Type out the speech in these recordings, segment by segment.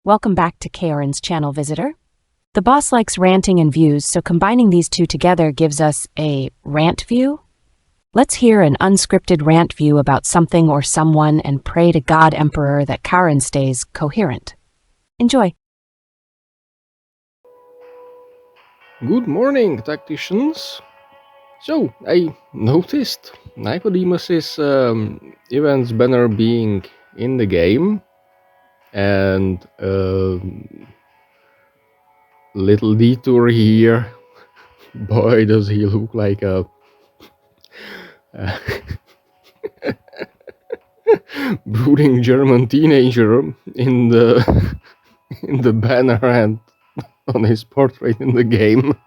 Welcome back to Karen's channel, visitor. The boss likes ranting and views, so combining these two together gives us a rant view. Let's hear an unscripted rant view about something or someone and pray to God Emperor that Karen stays coherent. Enjoy. Good morning, tacticians. So, I noticed Nicodemus's events banner being in the game, and little detour here. Boy, does he look like a brooding German teenager in the in the banner and on his portrait in the game.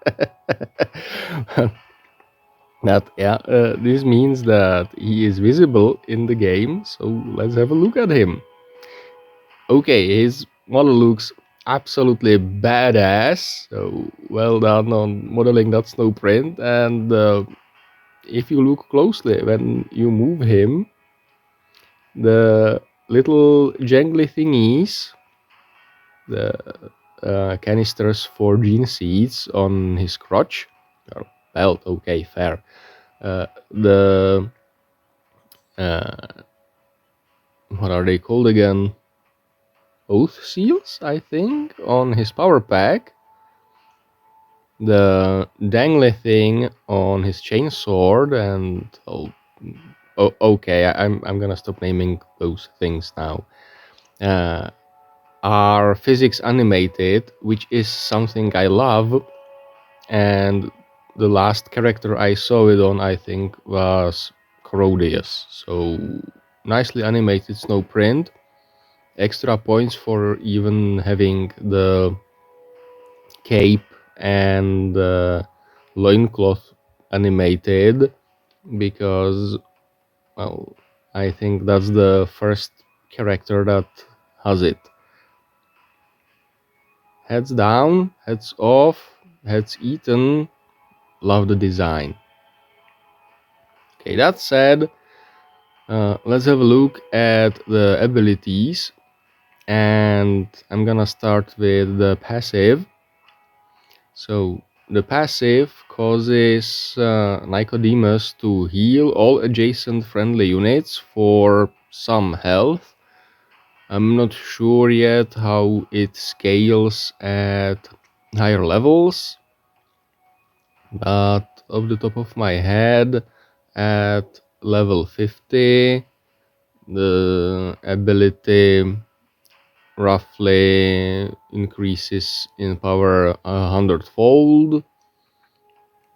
This means that he is visible in the game, so let's have a look at him. Okay, his model looks absolutely badass, so well done on modeling that snow print. And if you look closely when you move him, the little jangly thingies, the canisters for gene seeds on his crotch, or belt, okay, fair. The what are they called again? Oath seals, I think, on his power pack. The dangly thing on his chainsword, and okay, I'm gonna stop naming those things now. Are physics animated, which is something I love, and the last character I saw it on, I think, was Corodius. So nicely animated snow print. Extra points for even having the cape and loincloth animated, because, well, I think that's the first character that has it. Heads down, heads off, heads eaten. Love the design. Okay, that said, let's have a look at the abilities, and I'm gonna start with the passive. So the passive causes Nicodemus to heal all adjacent friendly units for some health. I'm not sure yet how it scales at higher levels, but off the top of my head, at level 50, the ability roughly increases in power 100-fold.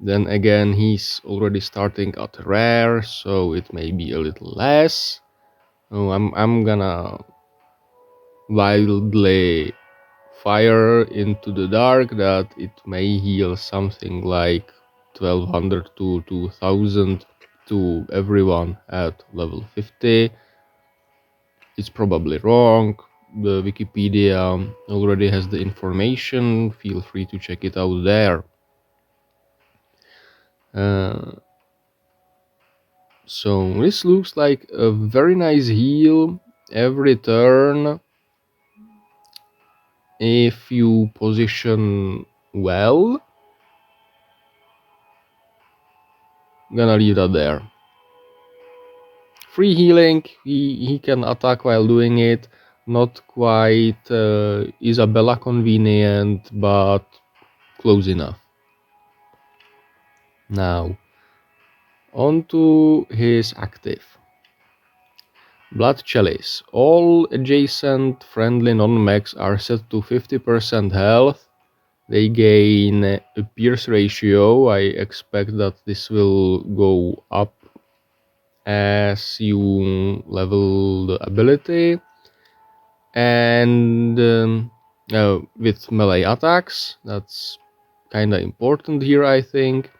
Then again, he's already starting at rare, so it may be a little less. Oh, I'm gonna wildly fire into the dark that it may heal something like 1200 to 2000 to everyone at level 50. It's probably wrong. The Wikipedia already has the information. Feel free to check it out there. So this looks like a very nice heal every turn if you position well. Gonna leave that there. Free healing, he can attack while doing it. Not quite Isabella convenient, but close enough. Now, on to his active. Blood Chalice. All adjacent friendly non-mechs are set to 50% health. They gain a pierce ratio. I expect that this will go up as you level the ability. And with melee attacks, that's kinda important here, I think.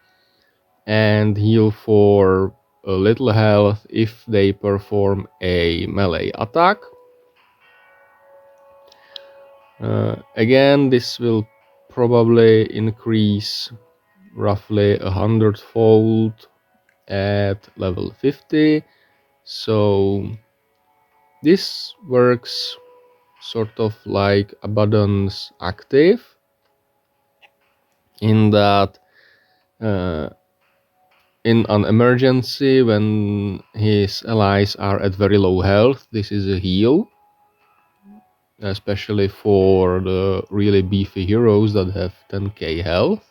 And heal for a little health if they perform a melee attack. Again, this will probably increase roughly 100-fold at level 50. So this works sort of like Abaddon's active, in that in an emergency, when his allies are at very low health, this is a heal, especially for the really beefy heroes that have 10k health.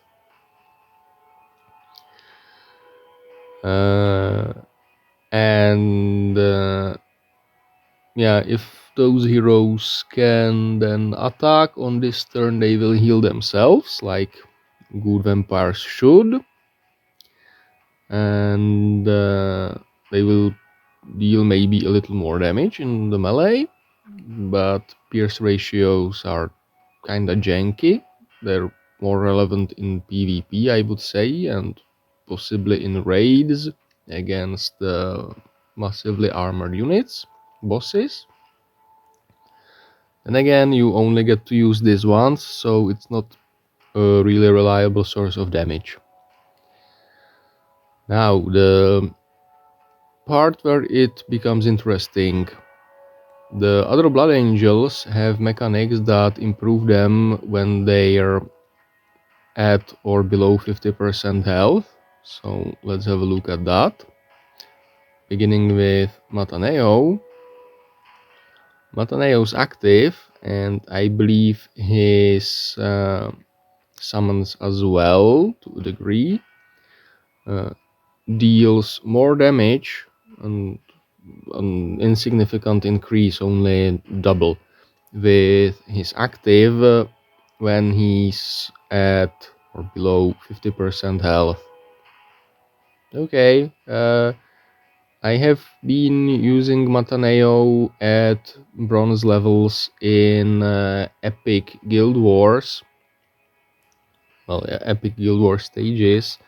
Yeah, if those heroes can then attack on this turn, they will heal themselves, like good vampires should. And they will deal maybe a little more damage in the melee, but pierce ratios are kinda janky. They're more relevant in PvP, I would say, and possibly in raids against massively armored units, bosses. And again, you only get to use this once, so it's not a really reliable source of damage. Now, the part where it becomes interesting. The other Blood Angels have mechanics that improve them when they're at or below 50% health. So let's have a look at that. Beginning with Mataneo. Mataneo's active, and I believe his summons as well, to a degree, deals more damage, and an insignificant increase, only double, with his active when he's at or below 50% health. Okay, I have been using Mataneo at bronze levels in Epic Guild Wars. Well, Epic Guild Wars stages,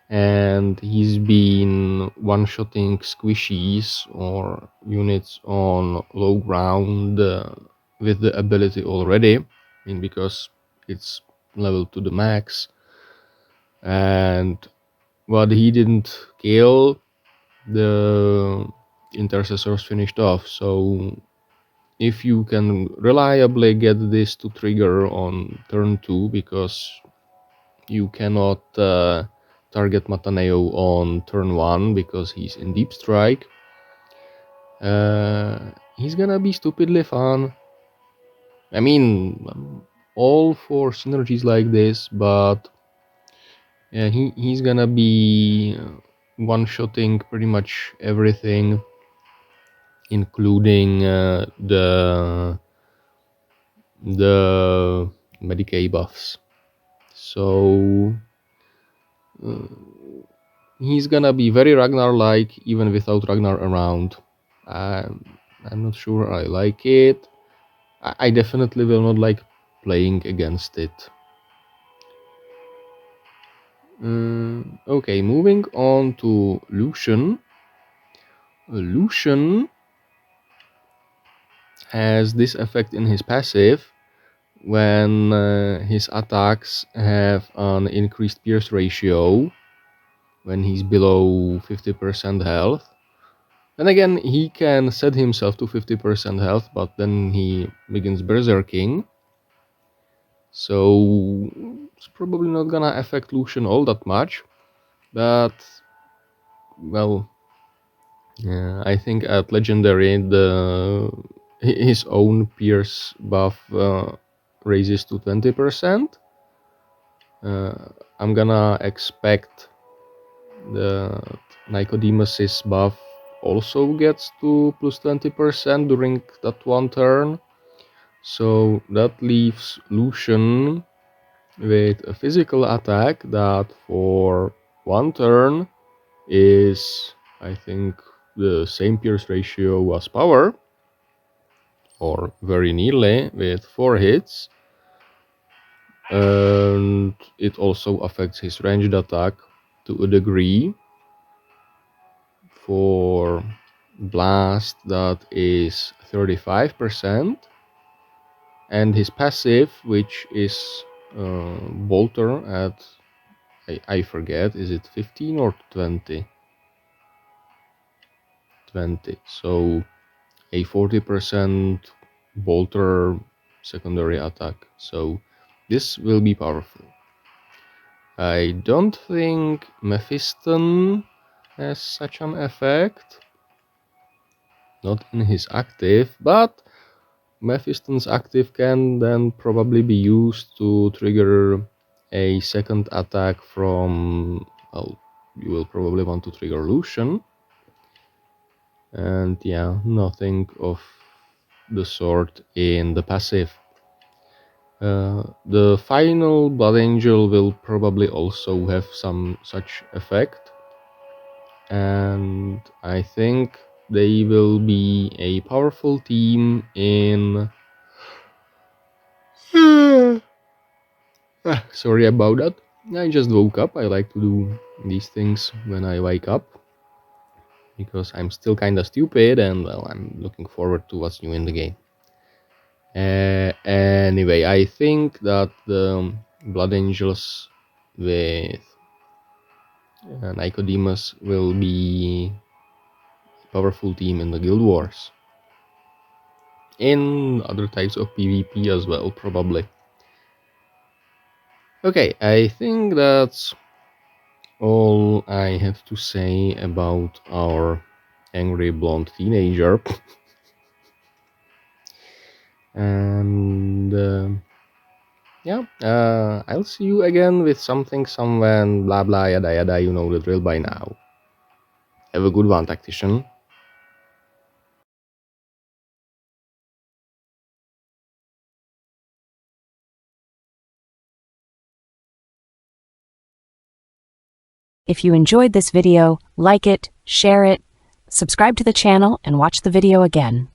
and he's been one-shotting squishies or units on low ground with the ability already. I mean, because it's level to the max. And what he didn't kill, the intercessors finished off. So if you can reliably get this to trigger on turn 2, because you cannot target Mataneo on turn 1 because he's in deep strike, he's gonna be stupidly fun. I mean, I'm all for synergies like this, but yeah, he's gonna be one-shotting pretty much everything, including the Medicaid buffs. So he's gonna be very Ragnar-like even without Ragnar around. I'm not sure I like it. I definitely will not like playing against it. Okay, moving on to Lucian. Lucian has this effect in his passive when his attacks have an increased pierce ratio when he's below 50% health. Then again, he can set himself to 50% health, but then he begins berserking. So it's probably not gonna affect Lucian all that much. But, well, yeah, I think at Legendary, his own pierce buff raises to 20%. I'm gonna expect the Nicodemus' buff also gets to plus 20% during that one turn. So that leaves Lucian with a physical attack that for one turn is, I think, the same pierce ratio as power, or very nearly, with 4 hits. And it also affects his ranged attack to a degree. For blast, that is 35%, and his passive, which is bolter at, I forget, is it 15 or 20? 20. So a 40% bolter secondary attack, so this will be powerful. I don't think Mephiston has such an effect, not in his active, but Mephiston's active can then probably be used to trigger a second attack from, well, you will probably want to trigger Lucian. And yeah, nothing of the sort in the passive. The final Blood Angel will probably also have some such effect. And I think they will be a powerful team in... Sorry about that. I just woke up. I like to do these things when I wake up, because I'm still kinda stupid and, well, I'm looking forward to what's new in the game. Anyway, I think that the Blood Angels with Nicodemus will be a powerful team in the Guild Wars. In other types of PvP as well, probably. Okay, I think that's all I have to say about our angry blonde teenager. And yeah, I'll see you again with something, somewhen, blah blah, yada yada, you know the drill by now. Have a good one, Tactician. If you enjoyed this video, like it, share it, subscribe to the channel, and watch the video again.